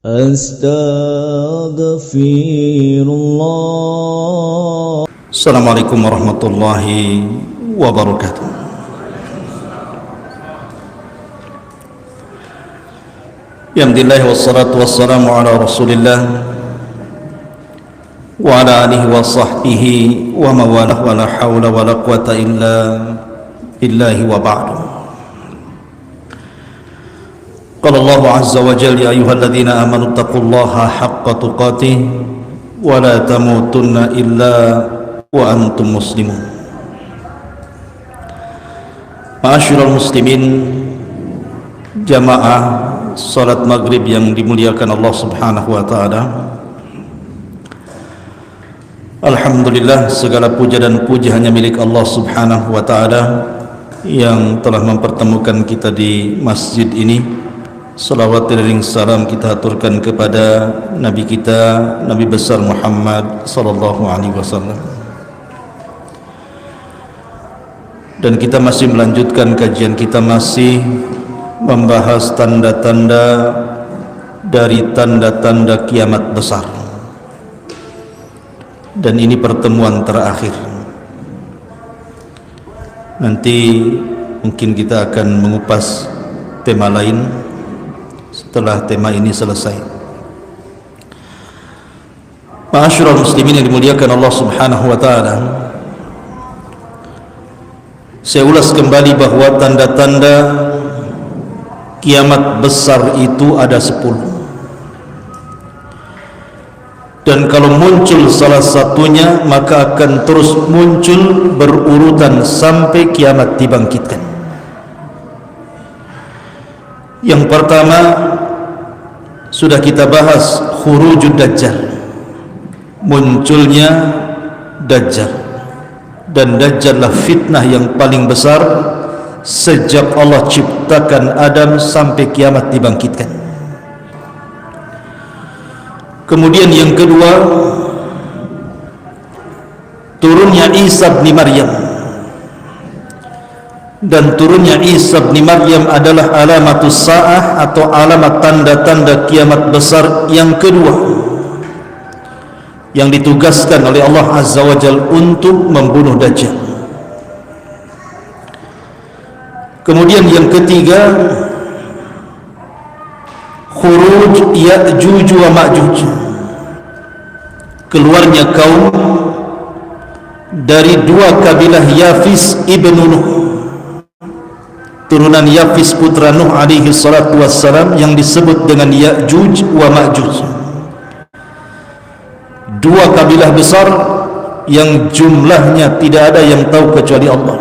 Astaghfirullah. Assalamualaikum warahmatullahi wabarakatuh. Alhamdulillah wassalatu wassalamu ala Rasulillah wa ala alihi wa sahbihi wa mawalah wa la hawla wa la quwata illa billahi wa ba'du. Qala Allah azza wa jalla ya ayyuhalladzina amanu taqullaha haqqa tuqatih wa la tamutunna illa wa antum muslimun. Ma'asyiral muslimin, jamaah salat maghrib yang dimuliakan Allah subhanahu wa ta'ala. Alhamdulillah, segala puja dan puji hanya milik Allah subhanahu wa ta'ala yang telah mempertemukan kita di masjid ini. Salawat dan salam kita aturkan kepada Nabi kita, Nabi besar Muhammad sallallahu alaihi wasallam. Dan kita masih melanjutkan kajian kita, masih membahas tanda-tanda dari tanda-tanda kiamat besar. Dan ini pertemuan terakhir. Nanti mungkin kita akan mengupas tema lain setelah tema ini selesai. Ma'asyiral muslimin yang dimuliakan Allah subhanahu wa ta'ala, saya ulas kembali bahwa tanda-tanda kiamat besar itu ada 10. Dan kalau muncul salah satunya, maka akan terus muncul berurutan sampai kiamat dibangkitkan. Yang pertama sudah kita bahas, khurujud dajjal, munculnya dajjal. Dan dajjallah fitnah yang paling besar sejak Allah ciptakan Adam sampai kiamat dibangkitkan. Kemudian yang kedua, turunnya Isa bin Maryam. Dan turunnya Isa bin Maryam adalah alamatus sa'ah atau alamat tanda-tanda kiamat besar yang kedua yang ditugaskan oleh Allah Azza wa Jalla untuk membunuh Dajjal. Kemudian yang ketiga, khuruj Ya'juj wa Ma'juj, keluarnya kaum dari dua kabilah Yafis ibnu Nuh, turunan Yafis putra Nuh alaihi salatu wassalam, yang disebut dengan Ya'juj wa Ma'juj. Dua kabilah besar yang jumlahnya tidak ada yang tahu kecuali Allah.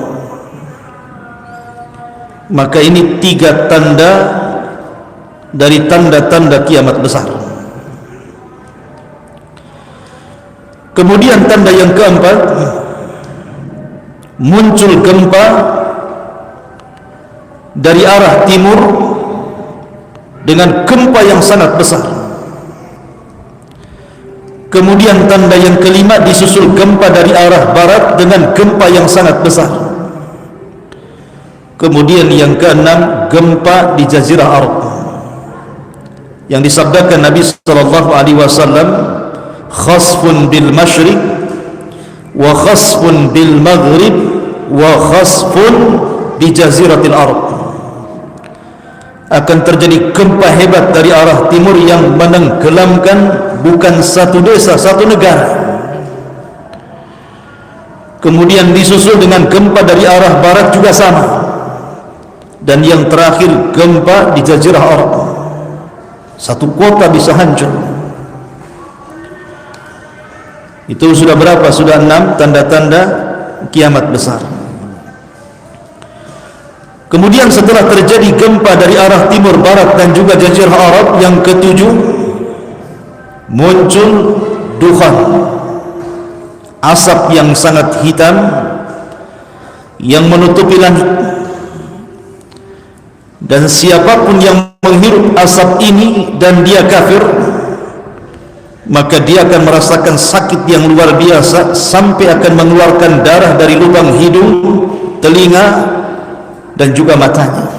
Maka ini 3 tanda dari tanda-tanda kiamat besar. Kemudian tanda yang keempat, muncul gempa dari arah timur dengan gempa yang sangat besar. Kemudian tanda yang kelima, disusul gempa dari arah barat dengan gempa yang sangat besar. Kemudian yang keenam, gempa di Jazirah Arab yang disabdakan Nabi sallallahu alaihi wasallam, khasfun bil masyriq wa khasfun bil maghrib wa khasfun di Jaziratil Arab. Akan terjadi gempa hebat dari arah timur yang menenggelamkan bukan satu desa, satu negara. Kemudian disusul dengan gempa dari arah barat juga sama. Dan yang terakhir, gempa di Jazirah Arab, satu kota bisa hancur. Itu sudah berapa? Sudah 6 tanda-tanda kiamat besar. Kemudian setelah terjadi gempa dari arah timur, barat dan juga Jazirah Arab, yang ketujuh, muncul dukhan, asap yang sangat hitam yang menutupi langit. Dan siapapun yang menghirup asap ini dan dia kafir, maka dia akan merasakan sakit yang luar biasa sampai akan mengeluarkan darah dari lubang hidung, telinga dan juga matanya.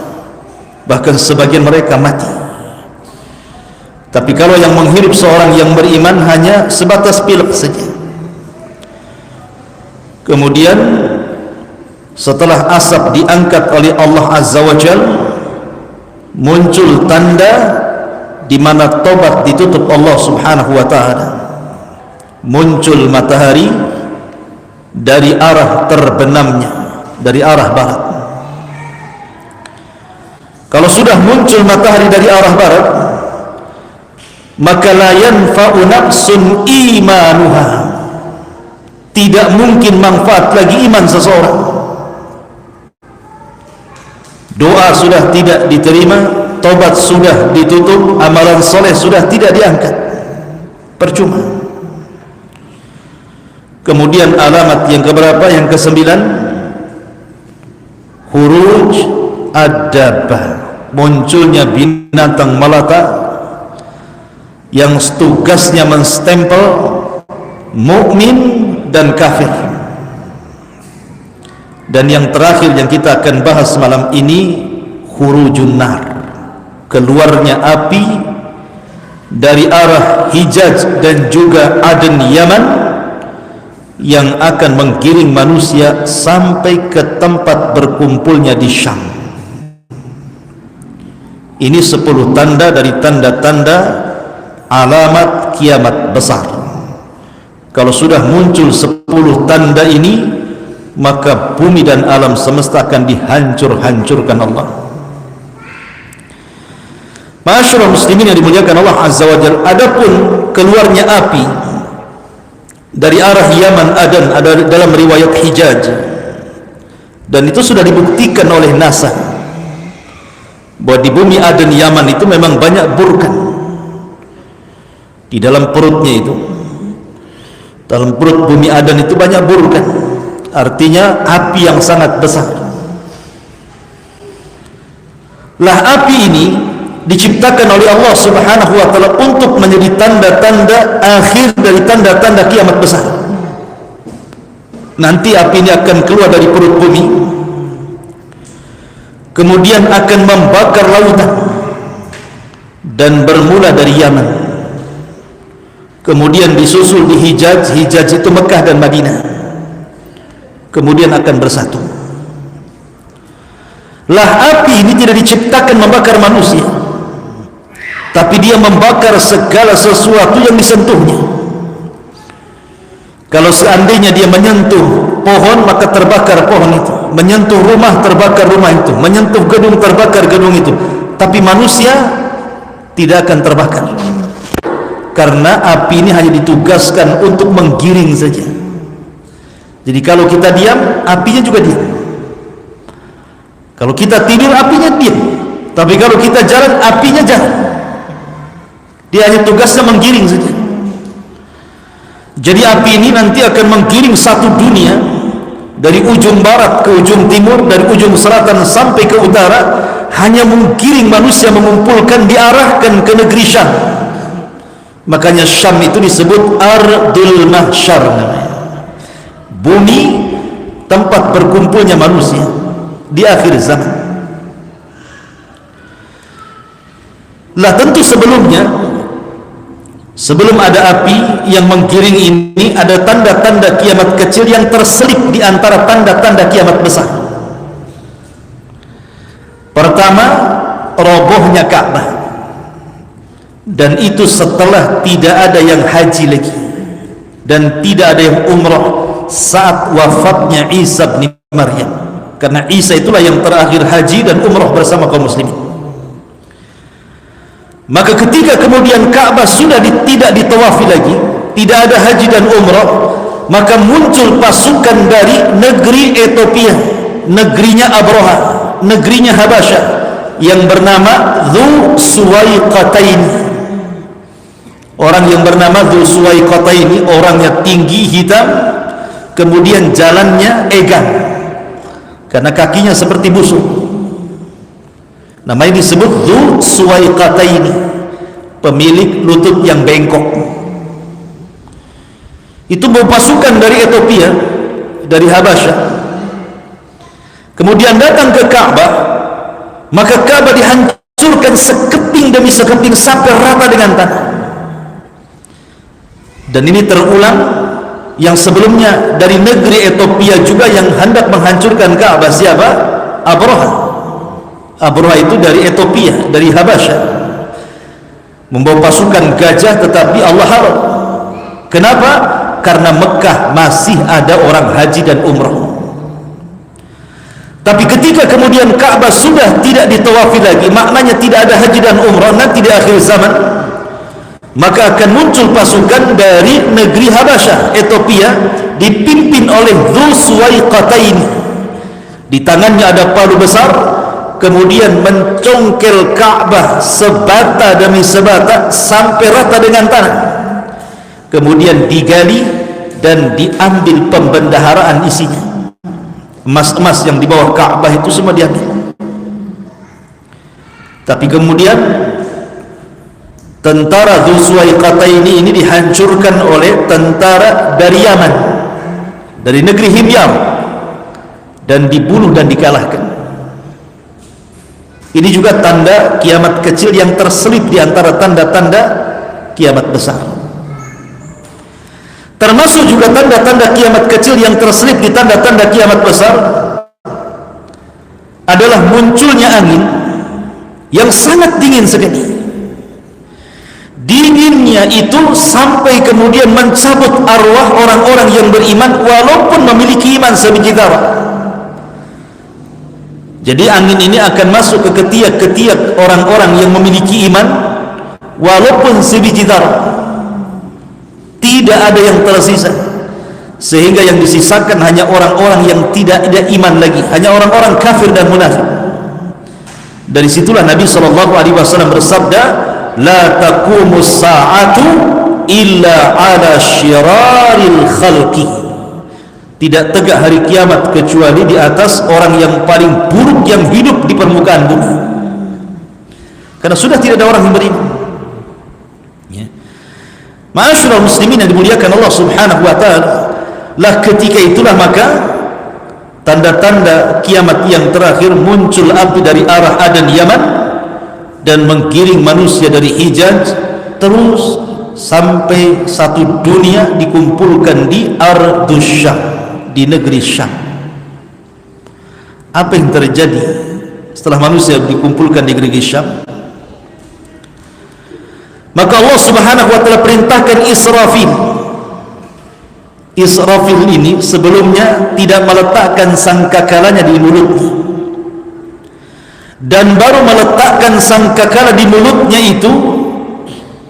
Bahkan sebagian mereka mati. Tapi kalau yang menghirup seorang yang beriman hanya sebatas pilek saja. Kemudian setelah asap diangkat oleh Allah Azza wa Jalla, muncul tanda di mana tobat ditutup Allah Subhanahu wa taala. Muncul matahari dari arah terbenamnya, dari arah barat. Kalau sudah muncul matahari dari arah barat, maka la yanfa'u nafsun imanuha, tidak mungkin manfaat lagi iman seseorang. Doa sudah tidak diterima, tobat sudah ditutup, amalan soleh sudah tidak diangkat, percuma. Kemudian alamat yang keberapa? Yang ke-9, huruj ad-dabbah, munculnya binatang melata yang tugasnya menstempel mukmin dan kafir. Dan yang terakhir yang kita akan bahas malam ini, khurujun nar, keluarnya api dari arah Hijaz dan juga Aden Yaman, yang akan menggiring manusia sampai ke tempat berkumpulnya di Syam. Ini 10 tanda dari tanda-tanda alamat kiamat besar. Kalau sudah muncul 10 tanda ini, maka bumi dan alam semesta akan dihancur-hancurkan Allah. Masyaallah muslimin yang dimuliakan Allah Azza wa Jalla, adapun keluarnya api dari arah Yaman Aden ada dalam riwayat Hijaz, dan itu sudah dibuktikan oleh NASA bahwa di bumi Aden Yaman itu memang banyak burkan di dalam perutnya. Itu dalam perut bumi Aden itu banyak burkan, artinya api yang sangat besar. Lah api ini diciptakan oleh Allah Subhanahu wa taala untuk menjadi tanda-tanda akhir dari tanda-tanda kiamat besar. Nanti api ini akan keluar dari perut bumi, kemudian akan membakar lautan, dan bermula dari Yaman, kemudian disusul di Hijaz. Hijaz itu Mekah dan Madinah, kemudian akan bersatu. Lah api ini tidak diciptakan membakar manusia, tapi dia membakar segala sesuatu yang disentuhnya. Kalau seandainya dia menyentuh pohon, maka terbakar pohon itu. Menyentuh rumah, terbakar rumah itu. Menyentuh gedung, terbakar gedung itu. Tapi manusia tidak akan terbakar, karena api ini hanya ditugaskan untuk menggiring saja. Jadi kalau kita diam, apinya juga diam. Kalau kita tidur, apinya diam. Tapi kalau kita jalan, apinya jalan. Dia hanya tugasnya menggiring saja. Jadi api ini nanti akan menggiring satu dunia, dari ujung barat ke ujung timur, dari ujung selatan sampai ke utara, hanya menggiring manusia, mengumpulkan, diarahkan ke negeri Syam. Makanya Syam itu disebut Ardul Mahsyar, bumi tempat berkumpulnya manusia di akhir zaman. Lah tentu sebelum ada api yang menggiring ini, ada tanda-tanda kiamat kecil yang terselip di antara tanda-tanda kiamat besar. Pertama, robohnya Ka'bah, dan itu setelah tidak ada yang haji lagi dan tidak ada yang umrah saat wafatnya Isa bin Maryam, karena Isa itulah yang terakhir haji dan umrah bersama kaum muslimin. Maka ketika kemudian Ka'bah sudah tidak ditawafi lagi, tidak ada haji dan umrah, maka muncul pasukan dari negeri Ethiopia, negerinya Abraha, negerinya Habasyah, yang bernama Dzu Suwaiqatain. Orang yang bernama Dzu Suwaiqatain, orangnya tinggi, hitam, kemudian jalannya egan, karena kakinya seperti busuk. Namanya disebut Dzu Suwaiqataini, pemilik lutut yang bengkok. Itu bawa pasukan dari Ethiopia, dari Habasyah, kemudian datang ke Ka'bah. Maka Ka'bah dihancurkan dihancurkan sekeping demi sekeping sampai rata dengan tanah. Dan ini terulang yang sebelumnya dari negeri Ethiopia juga yang hendak menghancurkan Ka'bah. Siapa? Abraha. Abraha itu dari Ethiopia, dari Habasyah, membawa pasukan gajah, tetapi Allah haram. Kenapa? Karena Mekah masih ada orang haji dan umrah. Tapi ketika kemudian Ka'bah sudah tidak ditawafi lagi, maknanya tidak ada haji dan umrah, nanti di akhir zaman, maka akan muncul pasukan dari negeri Habasyah, Ethiopia, dipimpin oleh Dzul Suwaiqatain. Di tangannya ada palu besar, kemudian mencongkel Ka'bah sebata demi sebata sampai rata dengan tanah. Kemudian digali dan diambil pembendaharaan isinya. Emas-emas yang di bawah Ka'bah itu semua diambil. Tapi kemudian tentara Dzul Suwaiqatain ini dihancurkan oleh tentara dari Yaman, dari negeri Himyar, dan dibunuh dan dikalahkan. Ini juga tanda kiamat kecil yang terselip di antara tanda-tanda kiamat besar. Termasuk juga tanda-tanda kiamat kecil yang terselip di tanda-tanda kiamat besar adalah munculnya angin yang sangat dingin sekali. Dinginnya itu sampai kemudian mencabut arwah orang-orang yang beriman walaupun memiliki iman sebiji darah. Jadi angin ini akan masuk ke ketiak-ketiak orang-orang yang memiliki iman walaupun sebiji darah. Tidak ada yang tersisa, sehingga yang disisakan hanya orang-orang yang tidak ada iman lagi, hanya orang-orang kafir dan munafik. Dari situlah Nabi SAW bersabda, la taqumus sa'atu illa ala syiraril khalqi. Tidak tegak hari kiamat kecuali di atas orang yang paling buruk yang hidup di permukaan bumi, karena sudah tidak ada orang yang beriman. Ma'asyiral muslimin yang dimuliakan Allah Subhanahu wa taala, lah ketika itulah maka tanda-tanda kiamat yang terakhir, muncul api dari arah Adan Yaman dan menggiring manusia dari Hijaz terus sampai satu dunia dikumpulkan di Ardus Syam, di negeri Syam. Apa yang terjadi setelah manusia dikumpulkan di negeri Syam? Maka Allah Subhanahu wa taala perintahkan Israfil. Israfil ini sebelumnya tidak meletakkan sangkakalanya di mulutnya, dan baru meletakkan sangkakala di mulutnya itu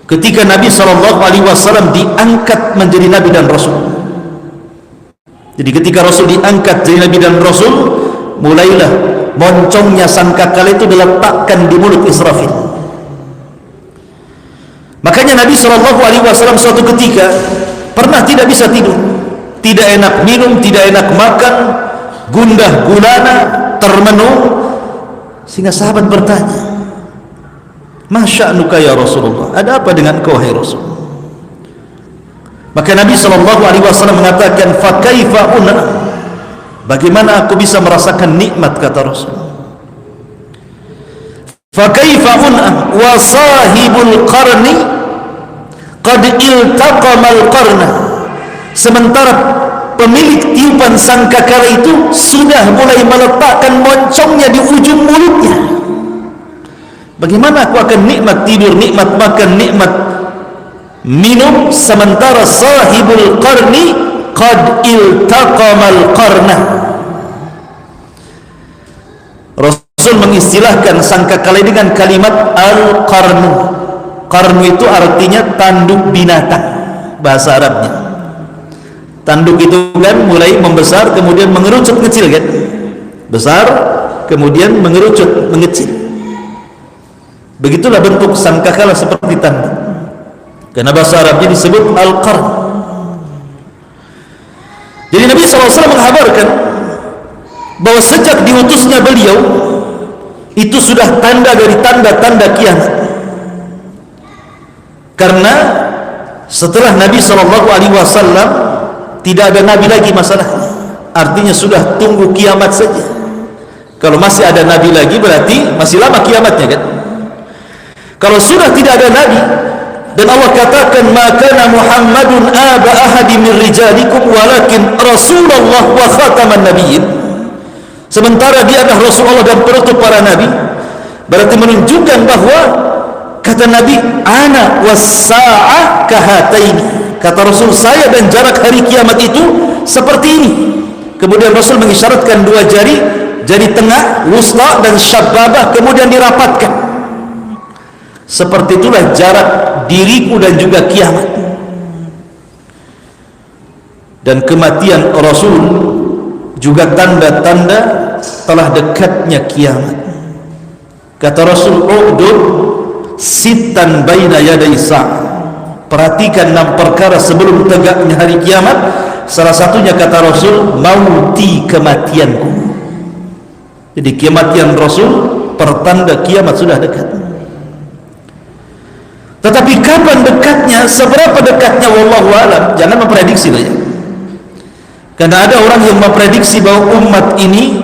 ketika Nabi SAW diangkat menjadi Nabi dan Rasul. Jadi ketika Rasul diangkat jadi Nabi dan Rasul, mulailah moncongnya sangkakala itu diletakkan di mulut Israfil. Makanya Nabi SAW suatu ketika pernah tidak bisa tidur, tidak enak minum, tidak enak makan, gundah gulana, termenung, sehingga sahabat bertanya, "Masya'nuka ya Rasulullah? Ada apa dengan kau hai Rasul?" Maka Nabi SAW mengatakan, "Fa kaifa una?" Bagaimana aku bisa merasakan nikmat, kata Rasul. "Fa kaifa una wa sahibul qarni qad iltaqamal qarna." Sementara pemilik tiupan sangkakala itu sudah mulai meletakkan moncongnya di ujung mulutnya. Bagaimana aku akan nikmat tidur, nikmat makan, nikmat minum, sementara sahibul qarni qad iltaqamal qarna. Rasul mengistilahkan sangkakala dengan kalimat al-qarnu. Qarnu itu artinya tanduk binatang, bahasa Arabnya. Tanduk itu kan mulai membesar kemudian mengerucut kecil kan, besar kemudian mengerucut mengecil. Begitulah bentuk sangkakala seperti tanduk, karena bahasa Arabnya disebut al-qarn. Jadi Nabi SAW menghabarkan bahwa sejak diutusnya beliau itu sudah tanda dari tanda-tanda kiamat. Karena setelah Nabi SAW tidak ada Nabi lagi masalahnya, artinya sudah tunggu kiamat saja. Kalau masih ada Nabi lagi berarti masih lama kiamatnya kan. Kalau sudah tidak ada nabi dan Allah katakan maka Muhammadun aba ahadi min rijalikum walakin Rasulullah wa khataman nabiyyin, sementara dia adalah Rasulullah dan penutup para nabi, berarti menunjukkan bahwa kata Nabi ana was-sa'ah kahataini, kata Rasul saya dan jarak hari kiamat itu seperti ini. Kemudian Rasul mengisyaratkan dua jari, jari tengah, wusla dan syababah, kemudian dirapatkan. Seperti itulah jarak diriku dan juga kiamat. Dan kematian Rasul juga tanda-tanda telah dekatnya kiamat. Kata Rasul, u'dud sitan baina yaday sa'ah, perhatikan 6 perkara sebelum tegaknya hari kiamat. Salah satunya kata Rasul, mauti, kematianku. Jadi kematian Rasul pertanda kiamat sudah dekat. Tetapi kapan dekatnya, seberapa dekatnya, wallahu alam, jangan memprediksi saja. Karena ada orang yang memprediksi bahwa umat ini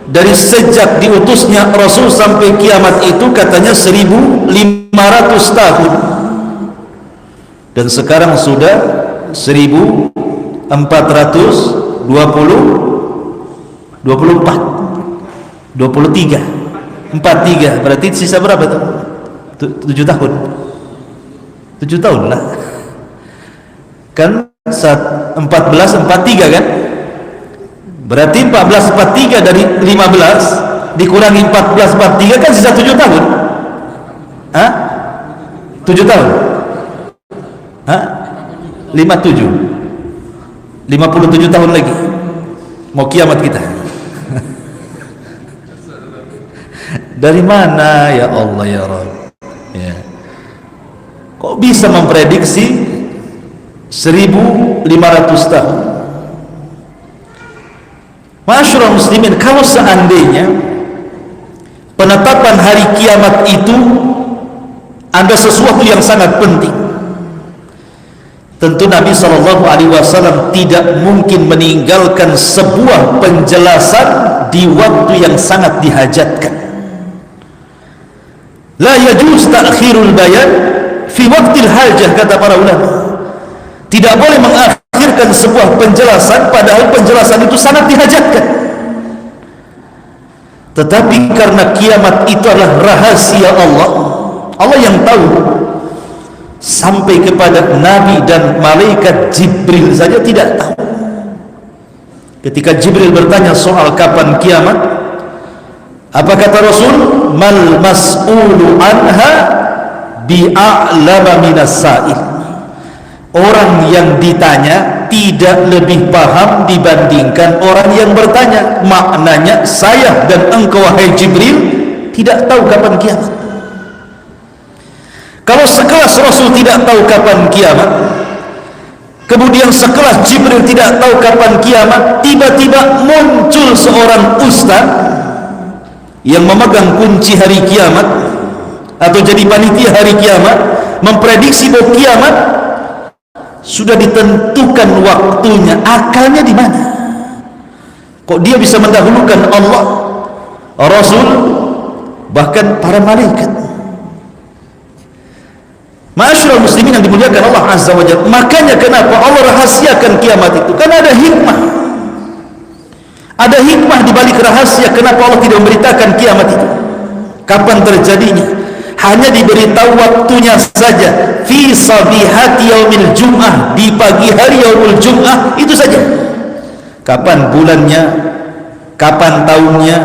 dari sejak diutusnya Rasul sampai kiamat itu katanya 1500 tahun, dan sekarang sudah 1424, 23, 43, berarti sisa berapa tuh? 7 tahun. 7 tahun lah kan, 1443 kan, berarti 1443 dari 15 dikurangi 1443 kan sisa 7 tahun. 7 tahun 57 tahun lagi mau kiamat kita. Dari mana ya Allah ya Rabb ya? Kok bisa memprediksi 1500 tahun? Masyarul muslimin, kalau seandainya penetapan hari kiamat itu ada sesuatu yang sangat penting, tentu Nabi SAW tidak mungkin meninggalkan sebuah penjelasan di waktu yang sangat dihajatkan. La yajuz ta'khirul bayan fi waqtil hajah, kata para ulama. Tidak boleh mengakhirkan sebuah penjelasan padahal penjelasan itu sangat dihajatkan. Tetapi karena kiamat itu adalah rahasia Allah, Allah yang tahu, sampai kepada Nabi dan malaikat Jibril saja tidak tahu. Ketika Jibril bertanya soal kapan kiamat, apa kata Rasul? Mal mas'ulu anha bi'a'lama minas sa'il. Orang yang ditanya tidak lebih paham dibandingkan orang yang bertanya. Maknanya saya dan engkau wahai Jibril tidak tahu kapan kiamat. Kalau sekelas Rasul tidak tahu kapan kiamat, kemudian sekelas Jibril tidak tahu kapan kiamat, tiba-tiba muncul seorang ustaz yang memegang kunci hari kiamat atau jadi panitia hari kiamat, memprediksi bahwa kiamat sudah ditentukan waktunya. Akalnya di mana? Kok dia bisa mendahulukan Allah, Rasul, bahkan para malaikat? Ma'asyiral muslimin yang dimuliakan Allah Azza wa Jalla. Makanya kenapa Allah rahasiakan kiamat itu? Karena ada hikmah. Ada hikmah di balik rahasia. Kenapa Allah tidak memberitakan kiamat itu? Kapan terjadinya? Hanya diberitahu waktunya saja. Fi sabihati yaumil jum'ah, di pagi hari yaumul jum'ah, itu saja. Kapan bulannya, kapan tahunnya,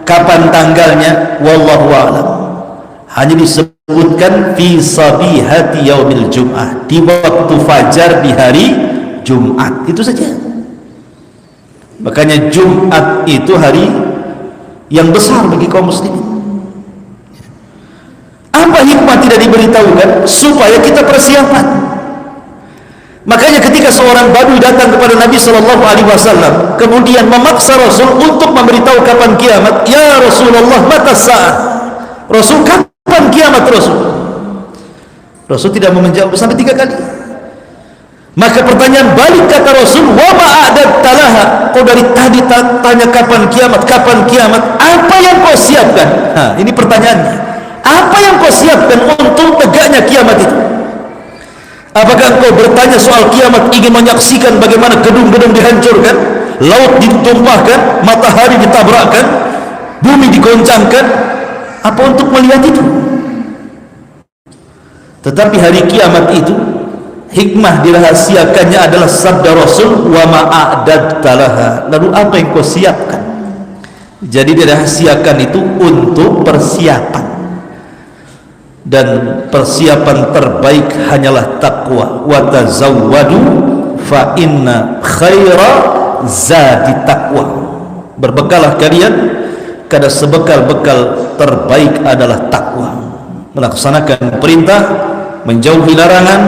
kapan tanggalnya, wallahu a'lam. Hanya disebutkan fi sabihati yaumil jum'ah, di waktu fajar di hari Jumat, itu saja. Makanya Jumat itu hari yang besar bagi kaum muslimin. Apa hikmah tidak diberitahukan? Supaya kita persiapan. Makanya ketika seorang badui datang kepada Nabi SAW, kemudian memaksa Rasul untuk memberitahu kapan kiamat. Ya Rasulullah, mata sa'ah. Rasul, kapan kiamat Rasul? Rasul tidak mau menjawab sampai 3 kali. Maka pertanyaan balik kata Rasul, wa ma'adat talaha. Kau dari tadi tanya kapan kiamat, kapan kiamat, apa yang kau siapkan? Ini pertanyaannya. Apa Apa yang kau siapkan untuk tegaknya kiamat itu? Apakah engkau bertanya soal kiamat, ingin menyaksikan bagaimana gedung-gedung dihancurkan, laut ditumpahkan, matahari ditabrakkan, bumi digoncangkan? Apa untuk melihat itu? Tetapi hari kiamat itu, hikmah dirahasiakannya adalah sabda Rasul, wa ma'adadta laha. Lalu apa yang kau siapkan? Jadi dirahasiakan itu untuk persiapan, dan persiapan terbaik hanyalah takwa. Wa tazawwadu fa inna khaira zadi taqwa. Berbekalah kalian, karena sebekal-bekal terbaik adalah takwa. Melaksanakan perintah, menjauhi larangan,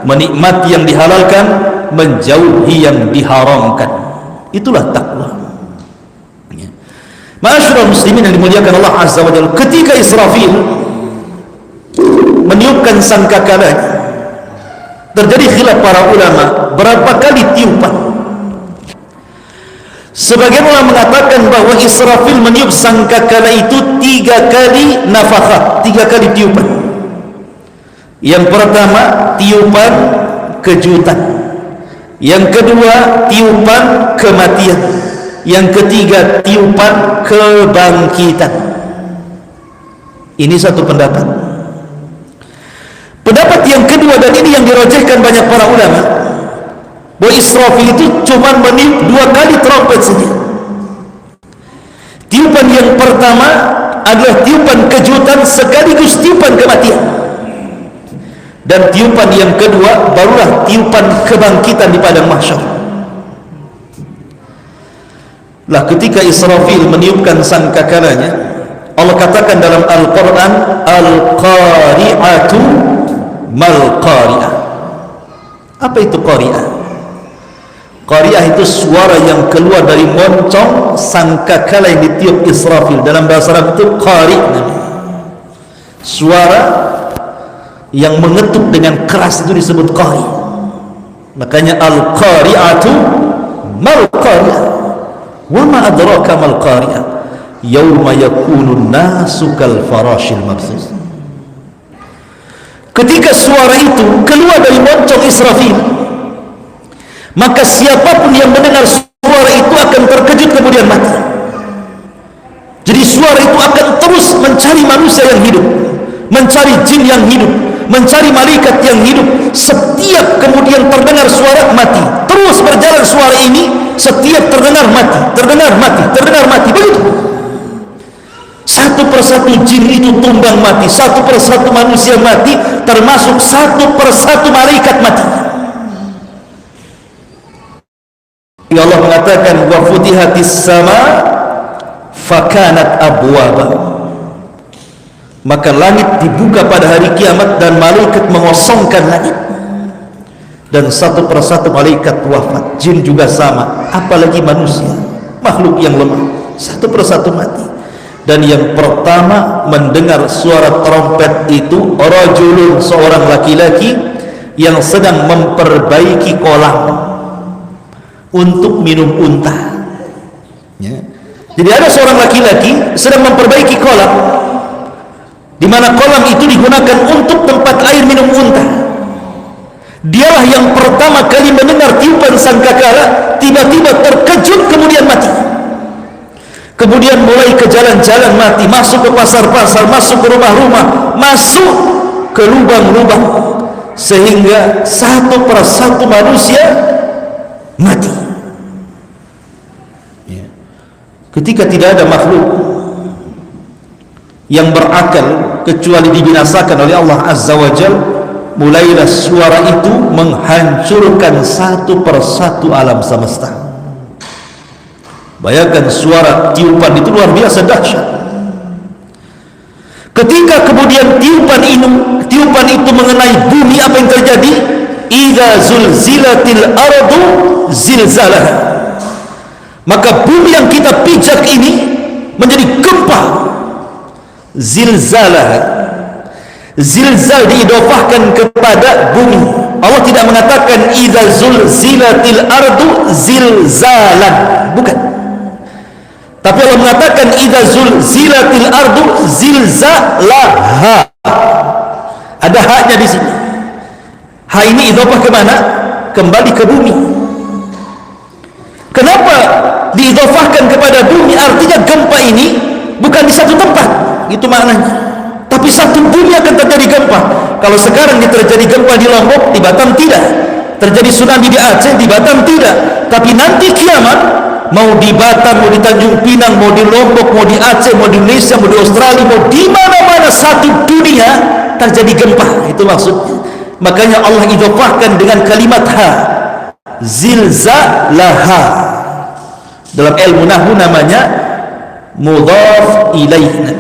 menikmati yang dihalalkan, menjauhi yang diharamkan. Itulah takwa. Ma'asyiral muslimin yang dimuliakan Allah Azza wa Jalla, ketika Israfil meniupkan sangkakalanya, terjadi khilaf para ulama berapa kali tiupan. Sebagian ulama mengatakan bahwa Israfil meniup sangkakala itu 3 kali nafakhat, 3 kali tiupan. Yang pertama tiupan kejutan, yang kedua tiupan kematian, yang ketiga tiupan kebangkitan. Ini satu pendapat. Pendapat yang kedua, dan ini yang dirojehkan banyak para ulama, bahwa Israfil itu cuma meniup 2 kali trompet saja. Tiupan yang pertama adalah tiupan kejutan sekaligus tiupan kematian, dan tiupan yang kedua barulah tiupan kebangkitan di padang mahsyar. Lah ketika Israfil meniupkan sangkakalanya, Allah katakan dalam Al-Quran, Al-Qari'atu mal-Qari'ah. Apa itu Qari'ah? Qari'ah itu suara yang keluar dari moncong sangkakala yang ditiup Israfil. Dalam bahasa Arab itu Qari', suara yang mengetuk dengan keras itu disebut Qari'. Makanya Al-Qari'atu mal-Qari'ah. Wa ma adraka mal qari'ah yauma yakunun nasu kal farashil mabthus. Ketika suara itu keluar dari moncong Israfil, maka siapapun yang mendengar suara itu akan terkejut kemudian mati. Jadi suara itu akan terus mencari manusia yang hidup, mencari jin yang hidup, mencari malaikat yang hidup. Setiap kemudian terdengar suara, mati. Terus berjalan suara ini, setiap terdengar mati, terdengar mati, terdengar mati. Begitu. Satu persatu jin itu tumbang mati, satu persatu manusia mati, termasuk satu persatu malaikat mati. Ya Allah mengatakan, wa futihatis sama fakanat abwaba. Maka langit dibuka pada hari kiamat dan malaikat mengosongkan langit, dan satu persatu malaikat wafat. Jin juga sama, apalagi manusia, makhluk yang lemah, satu persatu mati. Dan yang pertama mendengar suara trompet itu rajulun, seorang laki-laki yang sedang memperbaiki kolam untuk minum unta, ya. Jadi ada seorang laki-laki sedang memperbaiki kolam, di mana kolam itu digunakan untuk tempat air minum unta. Dialah yang pertama kali mendengar tiupan sangkakala, tiba-tiba terkejut kemudian mati. Kemudian mulai ke jalan-jalan mati, masuk ke pasar-pasar, masuk ke rumah-rumah, masuk ke lubang-lubang, sehingga satu persatu manusia mati. Ya. Ketika tidak ada makhluk yang berakal kecuali dibinasakan oleh Allah Azza wa Jalla, mulailah suara itu menghancurkan satu persatu alam semesta. Bayangkan suara tiupan itu luar biasa dahsyat. Ketika kemudian tiupan itu mengenai bumi, apa yang terjadi? Idza zulzilatil ardu zilzalah. Maka bumi yang kita pijak ini menjadi gempa. Zilzalah. Zilzal diidofahkan kepada bumi. Allah tidak mengatakan idza zulzilatil ardu zilzalan, bukan. Tapi Allah mengatakan idza zulzilatil ardu zilzalaha. Ada haknya di sini. Ha ini idhofah ke mana? Kembali ke bumi. Kenapa diidhofahkan kepada bumi? Artinya gempa ini bukan di satu tempat, itu maknanya. Tapi satu bumi akan terjadi gempa. Kalau sekarang terjadi gempa di Lombok, di Batam tidak. Terjadi tsunami di Aceh, di Batam tidak. Tapi nanti kiamat, mau di Batam, mau di Tanjung Pinang, mau di Lombok, mau di Aceh, mau di Indonesia, mau di Australia, mau di mana-mana satu dunia terjadi gempa. Itu maksudnya. Makanya Allah idhofahkan dengan kalimat ha, zilzalaha. Dalam ilmu nahwu namanya mudhaf ilaih.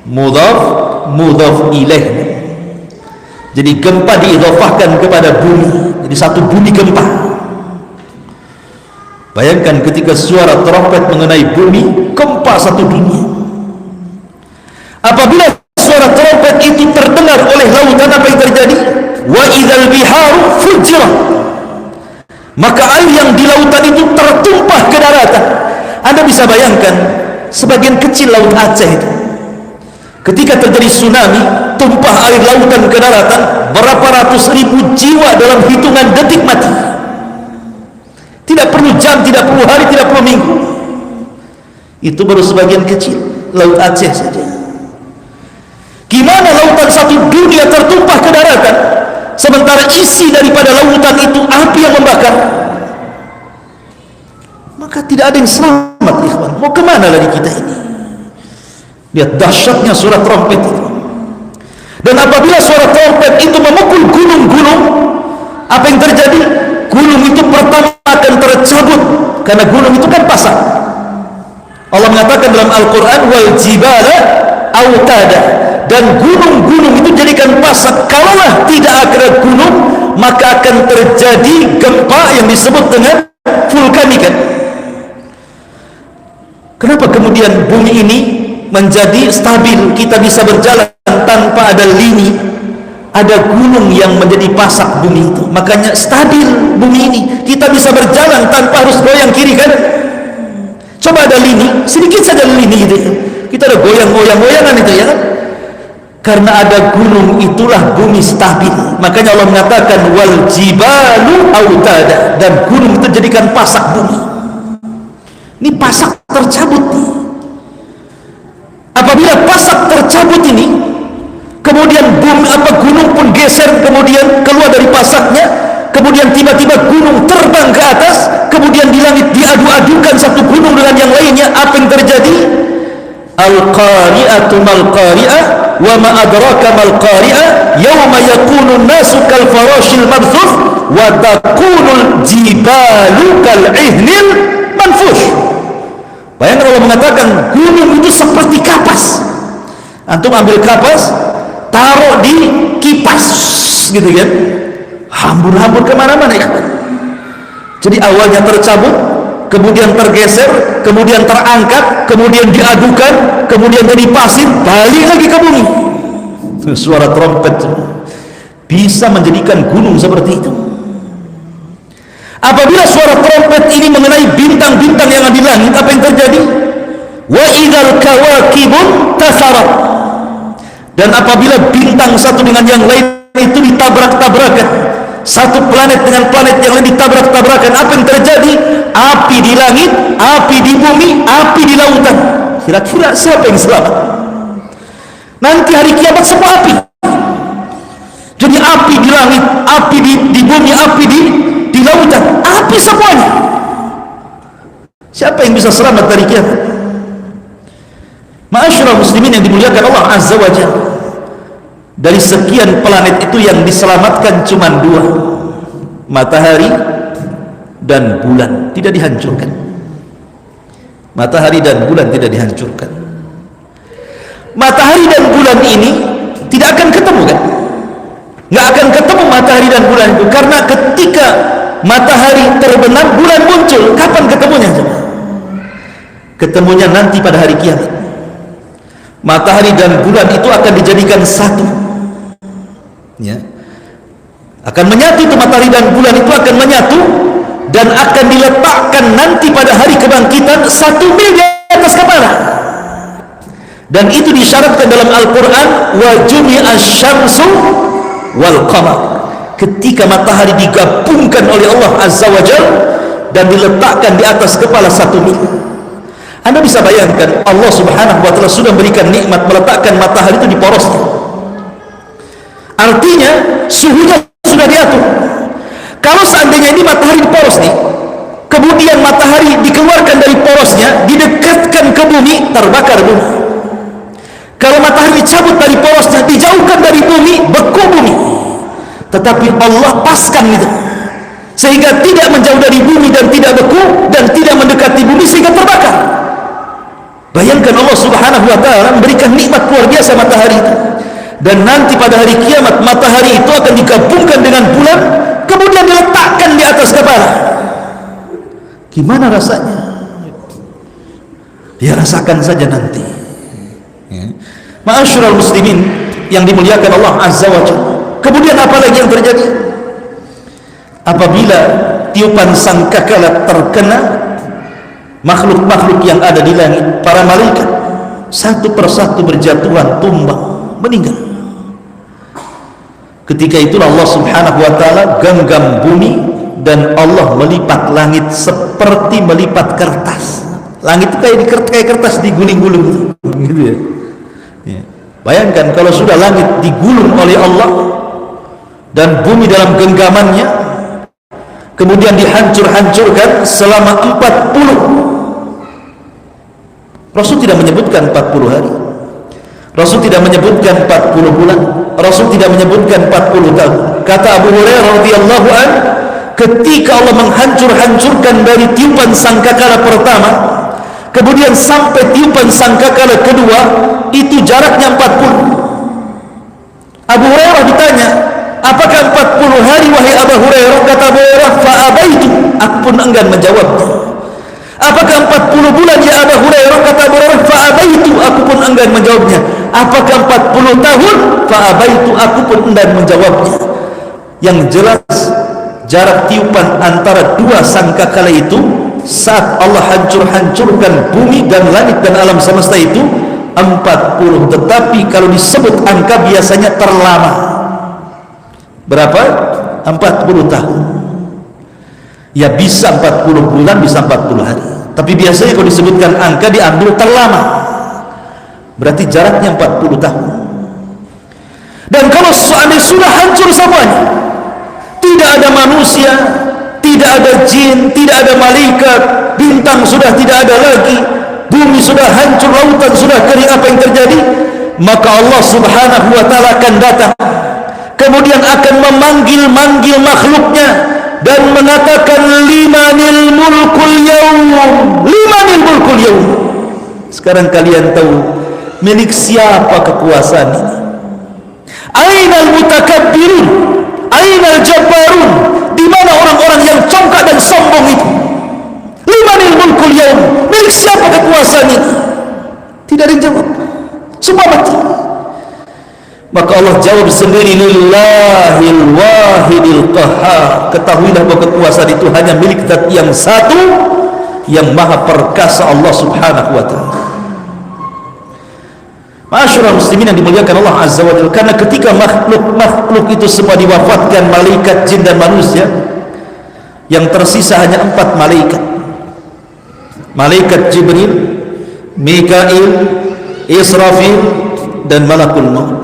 Mudhaf ilaih. Jadi gempa diidhofahkan kepada bumi. Jadi satu bumi gempa. Bayangkan ketika suara trompet mengenai bumi, gempa satu dunia. Apabila suara trompet itu terdengar oleh lautan, apa yang terjadi? Wa idzal biharu fujirat. Maka air yang di lautan itu tertumpah ke daratan. Anda bisa bayangkan sebagian kecil laut Aceh itu, ketika terjadi tsunami, tumpah air lautan ke daratan, berapa ratus ribu jiwa dalam hitungan detik mati. Tidak perlu jam, tidak perlu hari, tidak perlu minggu. Itu baru sebagian kecil laut Aceh saja. Gimana lautan satu dunia tertumpah ke daratan, sementara isi daripada lautan itu api yang membakar? Maka tidak ada yang selamat, ikhwan. Mau kemana lagi kita ini? Lihat dahsyatnya suara trompet itu. Dan apabila suara trompet itu memukul gunung-gunung, apa yang terjadi? Gunung itu pertama akan tercabut, karena gunung itu kan pasak. Allah mengatakan dalam Al-Quran, wal jibala autada, dan gunung-gunung itu jadikan pasak. Kalaulah tidak ada gunung, maka akan terjadi gempa yang disebut dengan vulkanik. Kenapa kemudian bumi ini menjadi stabil? Kita bisa berjalan tanpa ada lini. Ada gunung yang menjadi pasak bumi itu, makanya stabil bumi ini. Kita bisa berjalan tanpa harus goyang kiri kanan. Coba ada lini, sedikit saja lini itu, kita ada goyang-goyangan itu, ya kan? Karena ada gunung, itulah bumi stabil. Makanya Allah mengatakan wal jibalu autada, dan gunung itu jadikan pasak bumi. Ini pasak tercabut nih. Apabila pasak tercabut ini, kemudian gunung pun geser, kemudian keluar dari pasaknya, kemudian tiba-tiba gunung terbang ke atas, kemudian di langit diadu-adukan satu gunung dengan yang lainnya. Apa yang terjadi? Al-qari'atu mal-qari'ah wa ma adraka mal-qari'ah yawma yakunu nasu kal farashil mabthuf wa takunul jibalu kal ihnil manfush. Bayangkan Allah mengatakan gunung itu seperti kapas. Antum ambil kapas, taruh di kipas, gitu kan, hambur-hambur kemana-mana, ya. Jadi awalnya tercabut, kemudian tergeser, kemudian terangkat, kemudian diadukan, kemudian jadi pasir, balik lagi ke bumi. Suara trompet bisa menjadikan gunung seperti itu. Apabila suara trompet ini mengenai bintang-bintang yang ada di langit, apa yang terjadi? Wa idzal kawakibun tasarat. Dan apabila bintang satu dengan yang lain itu ditabrak-tabrakan, satu planet dengan planet yang lain ditabrak-tabrakan, apa yang terjadi? Api di langit, api di bumi, api di lautan. Kira-kira siapa yang selamat? Nanti hari kiamat semua api. Jadi api di langit, api di bumi, api di lautan, api semuanya. Siapa yang bisa selamat dari kiamat? Ma'asyiral muslimin yang dimuliakan Allah Azza wa Jalla, dari sekian planet itu yang diselamatkan cuma 2, matahari dan bulan, tidak dihancurkan. Matahari dan bulan tidak dihancurkan. Matahari dan bulan ini tidak akan ketemu, kan? Nggak akan ketemu matahari dan bulan itu, karena ketika matahari terbenam, bulan muncul. Kapan ketemunya? Ketemunya nanti pada hari kiamat. Matahari dan bulan itu akan dijadikan satu, ya, akan menyatu. Itu matahari dan bulan itu akan menyatu dan akan diletakkan nanti pada hari kebangkitan 1 mil di atas atas kepala. Dan itu disyaratkan dalam Al-Quran, wa jumi'asy syamsu wal qamar, ketika matahari digabungkan oleh Allah Azza wa Jalla dan diletakkan di atas kepala satu mil. Anda bisa bayangkan, Allah Subhanahu wa Ta'ala sudah berikan nikmat meletakkan matahari itu di porosnya. Artinya suhunya sudah diatur. Kalau seandainya ini matahari di poros nih, kemudian matahari dikeluarkan dari porosnya, didekatkan ke bumi, terbakar bumi. Kalau matahari dicabut dari porosnya, dijauhkan dari bumi, beku bumi. Tetapi Allah paskan itu, sehingga tidak menjauh dari bumi dan tidak beku, dan tidak mendekati bumi sehingga terbakar. Bayangkan Allah Subhanahu wa Ta'ala memberikan nikmat luar biasa matahari itu. Dan nanti pada hari kiamat matahari itu akan digabungkan dengan bulan, kemudian diletakkan di atas kepala. Gimana rasanya? Ya rasakan saja nanti. Ma'asyiral muslimin yang dimuliakan Allah Azza wa Jalla. Kemudian apa lagi yang terjadi? Apabila tiupan sangkakala terkena, makhluk-makhluk yang ada di langit, para malaikat satu persatu berjatuhan, tumbang, meninggal. Ketika itulah Allah Subhanahu wa Ta'ala genggam bumi, dan Allah melipat langit seperti melipat kertas. Langit itu kayak kertas diguling-guling gitu ya. Bayangkan kalau sudah langit digulung oleh Allah dan bumi dalam genggamannya, kemudian dihancur-hancurkan selama 40. Rasul tidak menyebutkan 40 hari, Rasul tidak menyebutkan 40 bulan, Rasul tidak menyebutkan 40 tahun. Kata Abu Hurairah radhiyallahu an, ketika Allah menghancur-hancurkan dari tiupan sangkakala pertama, kemudian sampai tiupan sangkakala kedua, itu jaraknya 40. Abu Hurairah ditanya, apakah 40 hari wahai Abu Hurairah? Kata Abu Hurairah, fa'abaitu, aku pun enggan menjawabnya. Apakah 40 bulan ya Abu Hurairah? Kata Abu Hurairah, fa'abaitu, aku pun enggan menjawabnya. Apakah 40 tahun? Fa'abaitu, aku pun enggan menjawabnya. Yang jelas jarak tiupan antara dua sangkakala itu, saat Allah hancur-hancurkan bumi dan langit dan alam semesta itu, 40. Tetapi kalau disebut angka biasanya terlama. Berapa? 40 tahun. Ya bisa 40 bulan, bisa 40 hari. Tapi biasanya kalau disebutkan angka diambil terlama. Berarti jaraknya 40 tahun. Dan kalau seandainya sudah hancur semuanya, tidak ada manusia, tidak ada jin, tidak ada malaikat, bintang sudah tidak ada lagi, bumi sudah hancur, lautan sudah kering, apa yang terjadi? Maka Allah Subhanahu wa Ta'ala akan datang, kemudian akan memanggil-manggil makhluknya dan mengatakan, limanil mulkul yaum, limanil mulkul yaum. Sekarang kalian tahu milik siapa kekuasaan ini? Ainal mutakabbirun, ainal jabbarun, di mana orang-orang yang congkak dan sombong itu? Limanil mulkul yaum, milik siapa kekuasaan ini? Tidak ada yang jawab, semua mati. Maka Allah jawab sendiri, lillahil wahidil qahhar. Ketahuilah bahwa kekuasaan itu hanya milik Zat yang satu, yang maha perkasa, Allah Subhanahu wa Ta'ala. Ma'asyiral muslimin yang dimuliakan Allah Azza wa Jalla, karena ketika makhluk itu semua diwafatkan, malaikat, jin dan manusia, yang tersisa hanya 4 malaikat. Malaikat Jibril, Mikail, Israfil, dan Malakul Maut.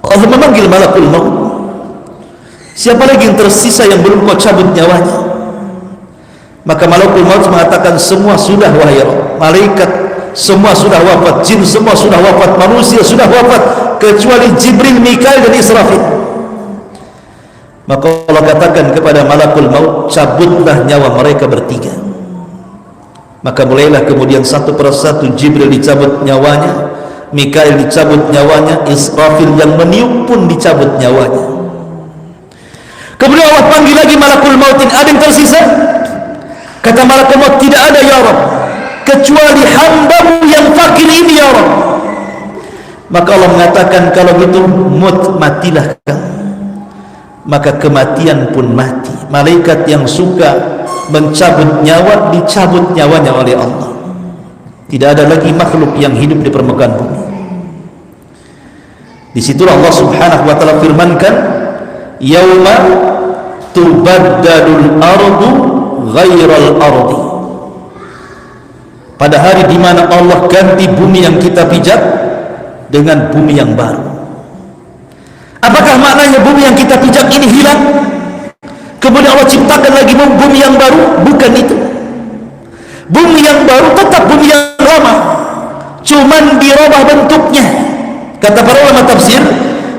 Allah memanggil Malakul Maut. Siapa lagi yang tersisa yang belum kau cabut nyawanya? Maka Malakul Maut mengatakan, semua sudah wahai Rabb. Malaikat semua sudah wafat, jin semua sudah wafat, manusia sudah wafat, kecuali Jibril, Mikail, dan Israfil. Maka Allah katakan kepada Malakul Maut, cabutlah nyawa mereka bertiga. Maka mulailah kemudian satu persatu Jibril dicabut nyawanya, Mikail dicabut nyawanya, Israfil yang meniup pun dicabut nyawanya. Kemudian Allah panggil lagi Malakul Mautin, ada yang tersisa? Kata Malakul Maut, tidak ada ya Rabb, kecuali hambamu yang fakir ini ya Rabb. Maka Allah mengatakan, kalau gitu matilah kamu. Maka kematian pun mati. Malaikat yang suka mencabut nyawa, dicabut nyawanya oleh Allah. Tidak ada lagi makhluk yang hidup di permukaan bumi. Di situlah Allah Subhanahu wa taala firmankan, "Yauma tubaddalul ardu ghairal ardi." Pada hari di mana Allah ganti bumi yang kita pijak dengan bumi yang baru. Apakah maknanya bumi yang kita pijak ini hilang, kemudian Allah ciptakan lagi bumi yang baru? Bukan itu. Bumi yang baru tetap bumi yang lama, cuman dirubah bentuknya. Kata para ulama tafsir,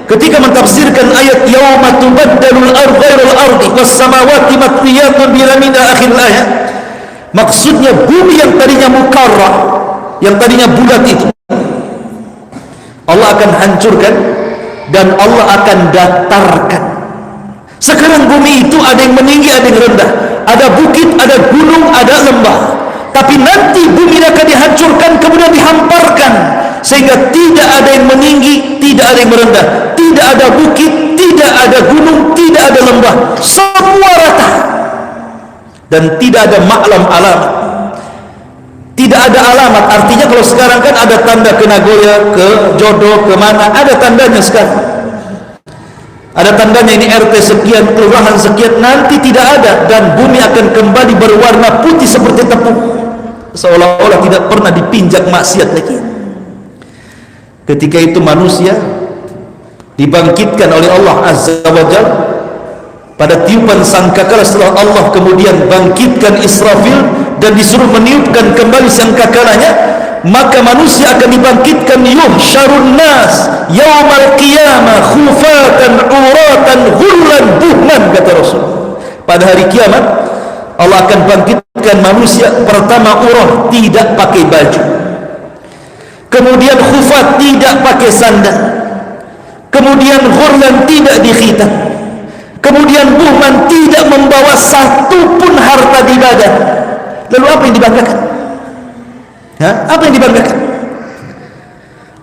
ketika mentafsirkan ayat yauma tubaddalul ardu ghairal ardi was samawati matwiyatun bi yamin akhir ayat, maksudnya bumi yang tadinya mukarrah, yang tadinya bulat itu Allah akan hancurkan dan Allah akan datarkan. Sekarang bumi itu ada yang meninggi, ada yang rendah, ada bukit, ada gunung, ada lembah. Tapi nanti bumi akan dihancurkan, kemudian dihamparkan, sehingga tidak ada yang meninggi, tidak ada yang merendah, tidak ada bukit, tidak ada gunung, tidak ada lembah, semua rata. Dan tidak ada maklam alamat, tidak ada alamat. Artinya kalau sekarang kan ada tanda ke Nagoya, ke Jodoh, ke mana, ada tandanya sekarang. Ada tandanya ini RT sekian, kelurahan sekian, nanti tidak ada. Dan bumi akan kembali berwarna putih seperti tepung, seolah-olah tidak pernah dipinjak maksiat lagi. Ketika itu manusia dibangkitkan oleh Allah Azza wa Jalla pada tiupan sangkakala. Setelah Allah kemudian bangkitkan Israfil dan disuruh meniupkan kembali sangkakalanya, maka manusia akan dibangkitkan yuhsyarun nas yaumal qiyamah khufatan uratan ghurlan buhman, kata Rasul. Pada hari kiamat Allah akan bangkitkan manusia, pertama urah, tidak pakai baju, kemudian khufat, tidak pakai sandal, kemudian ghurlan, tidak dikhitan, kemudian buhman, tidak membawa satu pun harta di badan. Lalu apa yang dibanggakan? Apa yang dibanggakan?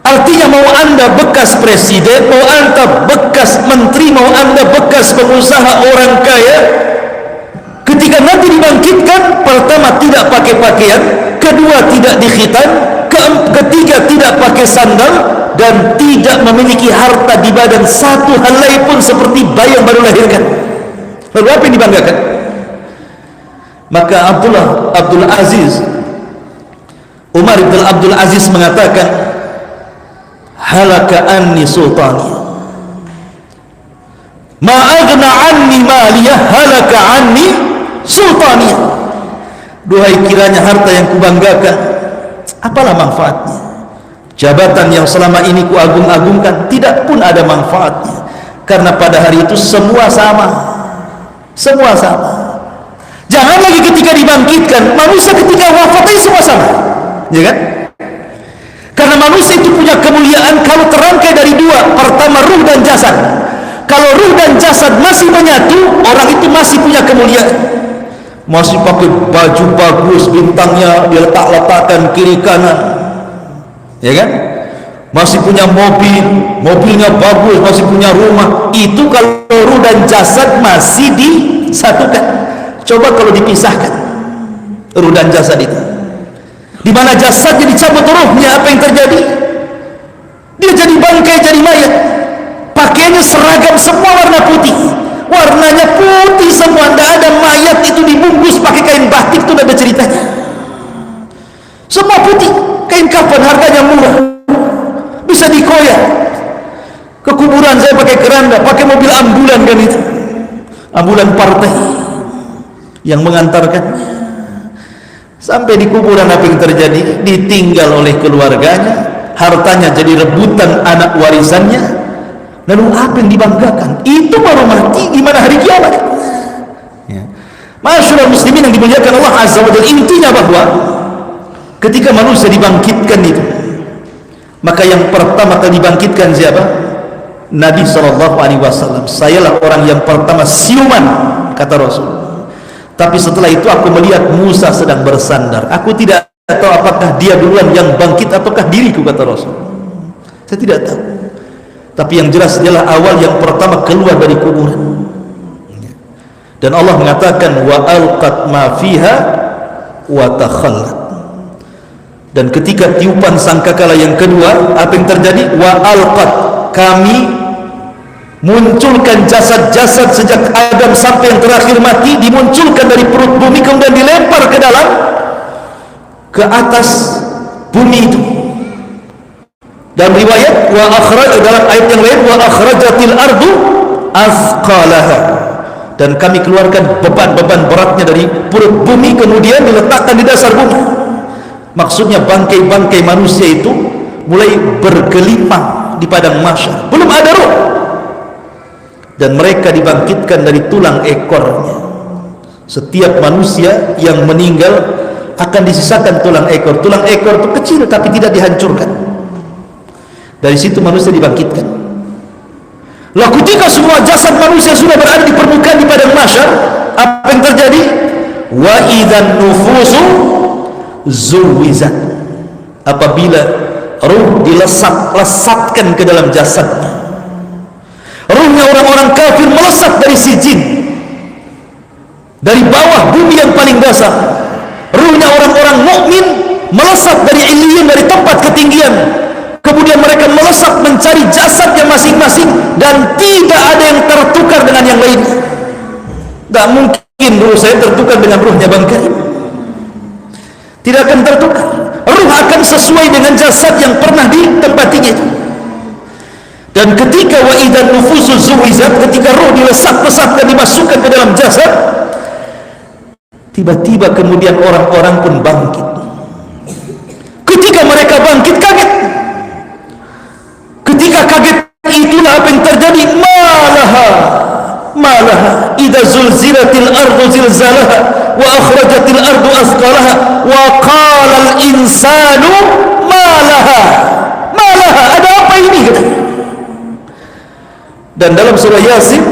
Artinya mau anda bekas presiden, mau anda bekas menteri, mau anda bekas pengusaha orang kaya, ketika nanti dibangkitkan, pertama tidak pakai pakaian, kedua tidak dikhitan, ketiga tidak pakai sandal, dan tidak memiliki harta di badan satu helai pun, seperti bayi yang baru lahirkan. Lalu apa yang dibanggakan? Maka Abdul Aziz, Umar ibn Abdul Aziz mengatakan, halaka anni sultani, ma aghna anni maliyah, halaka anni sultani. Duhai kiranya harta yang kubanggakan, apalah manfaatnya? Jabatan yang selama ini kuagung-agungkan, tidak pun ada manfaatnya, karena pada hari itu semua sama, semua sama. Jangan lagi ketika dibangkitkan, manusia ketika wafatnya semua sama, ya kan? Karena manusia itu punya kemuliaan kalau terangkai dari dua, pertama ruh dan jasad. Kalau ruh dan jasad masih menyatu, orang itu masih punya kemuliaan. Masih pakai baju bagus, bintangnya diletak-letakkan kiri kanan, ya kan? Masih punya mobil, mobilnya bagus, masih punya rumah. Itu kalau ruh dan jasad masih disatukan. Coba kalau dipisahkan ruh dan jasad itu, di mana jasadnya dicabut ruhnya, apa yang terjadi? Dia jadi bangkai, jadi mayat. Pakaiannya seragam, semua warna putih, warnanya putih semua. Tidak ada mayat itu dibungkus pakai kain batik, itu tidak ada ceritanya. Semua putih, kain kafan harganya murah, bisa dikoyak. Ke kuburan saya pakai keranda, pakai mobil ambulan, kan itu ambulan partai yang mengantarkannya. Sampai di kuburan apa yang terjadi? Ditinggal oleh keluarganya, hartanya jadi rebutan anak warisannya. Lalu apa yang dibanggakan? Itu baru mati, gimana hari kiamat? Ya. Masyaallah muslimin yang dimuliakan Allah Azza wa Jalla, intinya bahwa ketika manusia dibangkitkan itu, maka yang pertama kali dibangkitkan siapa? Nabi SAW. Sayalah orang yang pertama siuman, kata Rasul. Tapi setelah itu aku melihat Musa sedang bersandar. Aku tidak tahu apakah dia duluan yang bangkit ataukah diriku, kata Rasul. Saya tidak tahu. Tapi yang jelas adalah awal yang pertama keluar dari kuburan. Dan Allah mengatakan wa alqat ma fiha wa takhallat. Dan ketika tiupan sangkakala yang kedua, apa yang terjadi? Wa alqat, kami munculkan jasad-jasad sejak Adam sampai yang terakhir mati, dimunculkan dari perut bumi, kemudian dilempar ke dalam, ke atas bumi itu. Dalam riwayat wa akhraj, dalam ayat yang lain wa akhrajatil ardu azqalaha, dan kami keluarkan beban-beban beratnya dari perut bumi, kemudian diletakkan di dasar bumi. Maksudnya bangkai-bangkai manusia itu mulai bergelimang di padang mahsyar, belum ada roh, dan mereka dibangkitkan dari tulang ekornya. Setiap manusia yang meninggal akan disisakan tulang ekor. Tulang ekor itu kecil tapi tidak dihancurkan. Dari situ manusia dibangkitkan. Lah ketika semua jasad manusia sudah berada di permukaan di padang mahsyar, apa yang terjadi? Wa idzan nufusu zuwizat, apabila ruh dilesatkan ke dalam jasadnya. Ruhnya orang-orang kafir melesat dari sijin, dari bawah bumi yang paling dasar. Ruhnya orang-orang mukmin melesat dari illiyin, dari tempat ketinggian. Kemudian mereka melesat mencari jasadnya masing-masing, dan tidak ada yang tertukar dengan yang lainnya. Tak mungkin ruh saya tertukar dengan ruhnya Bang Karim. Tidak akan tertukar. Ruh akan sesuai dengan jasad yang pernah ditempatinya itu. Dan ketika wa idzan nufusu zuwizat, ketika ruh dilesat-lesatkan, dimasukkan ke dalam jasad, tiba-tiba kemudian orang-orang pun bangkit. Ketika mereka bangkit, kaget. Ketika kaget itulah apa yang terjadi? Malaha idza zulzilatil ardu zilzalaha wa akhrajatil ardu asqalaha wa qala al insanu malaha. Ada apa ini, katanya. Dan dalam surah Yasin,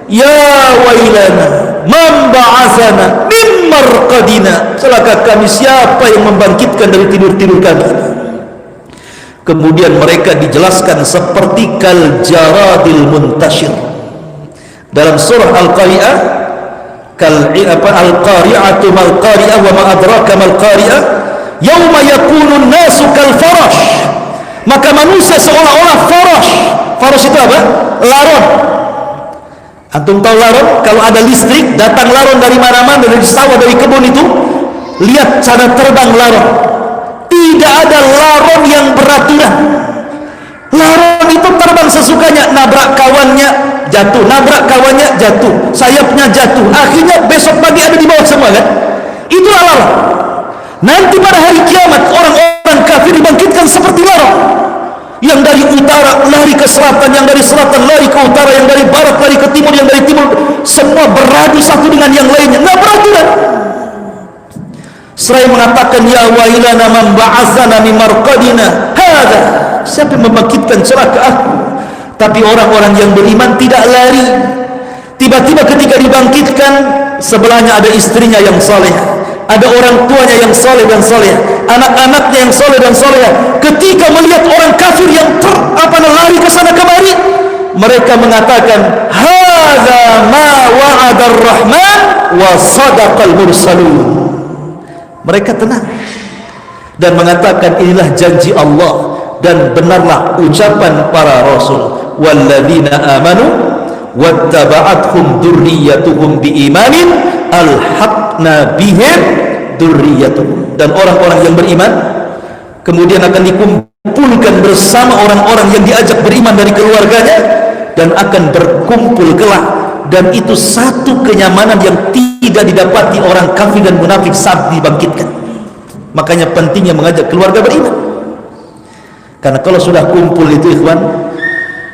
ya wailana man ba'atsana min marqadina, celaka kami, siapa yang membangkitkan dari tidur-tidur kami. Kemudian mereka dijelaskan seperti kal jaradil muntashir. Dalam surah Al-Qari'ah, Al-Qari'atu mal qari'ah wa ma adraka mal qari'ah, yauma yakunun nasu kal farash, maka manusia seolah-olah farash. Farash itu apa? Laron. Antum tahu laron? Kalau ada listrik, datang laron dari mana-mana, dari sawah, dari kebun itu, lihat cara terbang laron. Tidak ada laron yang beraturan. Laron itu terbang sesukanya, nabrak kawannya jatuh, nabrak kawannya jatuh, sayapnya jatuh, akhirnya besok pagi ada di bawah semua, kan? Itulah laron. Nanti pada hari kiamat orang-orang kafir dibangkitkan seperti laron, yang dari utara lari ke selatan, yang dari selatan lari ke utara, yang dari barat lari ke timur, yang dari timur, semua beradu satu dengan yang lainnya, nggak beraturan. Seraya mengatakan ya wailana man ba'atsana min marqadina hadza, siapa yang membangkitkan celaka aku. Tapi orang-orang yang beriman tidak lari. Tiba-tiba ketika dibangkitkan, sebelahnya ada istrinya yang saleh, ada orang tuanya yang saleh dan saleh, anak-anaknya yang saleh dan saleh. Ketika melihat orang kafir yang lari ke sana kemari, mereka mengatakan hadza ma wa'adar rahman wa sadaqal mursalun. Mereka tenang dan mengatakan inilah janji Allah dan benarlah ucapan para rasul. Walladzina amanu wattaba'athum dzurriyyatuhum biimanin alhaqna bihim dzurriyyatuhum. Dan orang-orang yang beriman kemudian akan dikumpulkan bersama orang-orang yang diajak beriman dari keluarganya, dan akan berkumpul kelak. Dan itu satu kenyamanan yang tidak didapati orang kafir dan munafik saat dibangkitkan. Makanya pentingnya mengajak keluarga beriman, karena kalau sudah kumpul itu ikhwan,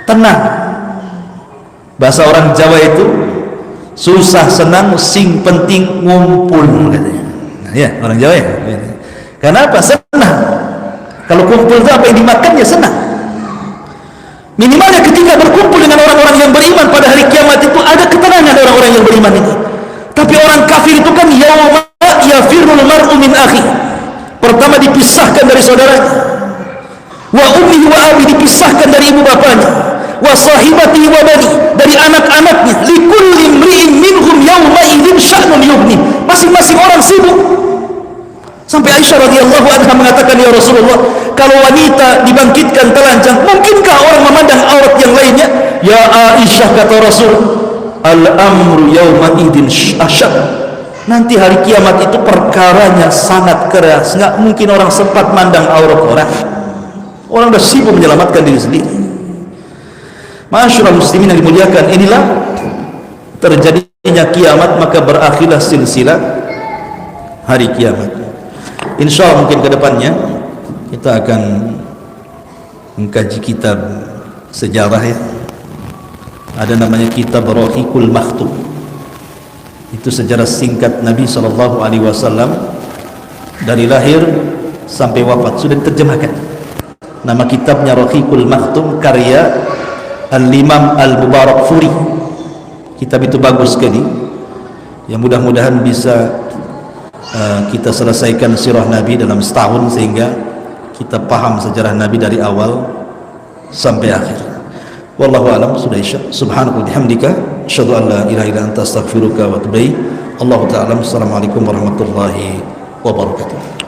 tenang. Bahasa orang Jawa itu susah senang sing penting ngumpul, katanya. Nah, ya orang Jawa ya. Kenapa? Senang. Kalau kumpul itu apa yang dimakannya senang. Minimalnya ketika berkumpul dengan orang-orang yang beriman pada hari kiamat itu ada ketenangan orang-orang yang beriman ini. Tapi orang kafir itu kan yauma yafirul mar'u min akhi, pertama dipisahkan dari saudaranya, wa ummihi wa abi, dipisahkan dari ibu bapanya, wa sahibatihi wa bani, dari anak-anaknya, likulli imri'in minhum yauma idzin sya'nun yughni, masing-masing orang sibuk. Sampai Aisyah radhiyallahu anha mengatakan, ya Rasulullah, kalau wanita dibangkitkan telanjang, mungkinkah orang memandang aurat yang lainnya? Ya Aisyah, kata Rasul, al-amru yawma idin asyad. Nanti hari kiamat itu perkaranya sangat keras, nggak mungkin orang sempat mandang aurat orang. Orang sudah sibuk menyelamatkan diri sendiri. Masyaallah muslimin yang dimuliakan, inilah terjadinya kiamat, maka berakhirlah silsilah hari kiamat. Insyaallah mungkin ke depannya kita akan mengkaji kitab sejarah ya. Ada namanya kitab Rahiqul Makhtum. Itu sejarah singkat Nabi SAW dari lahir sampai wafat, sudah diterjemahkan. Nama kitabnya Rahiqul Makhtum, karya Al-Imam Al-Mubarakfuri. Kitab itu bagus sekali. Ya, mudah-mudahan bisa kita selesaikan sirah Nabi dalam setahun, sehingga kita paham sejarah Nabi dari awal sampai akhir. Wallahu a'lam. Sudah isya. Subhanaka wa bihamdika asyhadu an la ilaha illa anta astaghfiruka wa atubu ilaik. Allahu ta'ala. Assalamualaikum warahmatullahi wabarakatuh.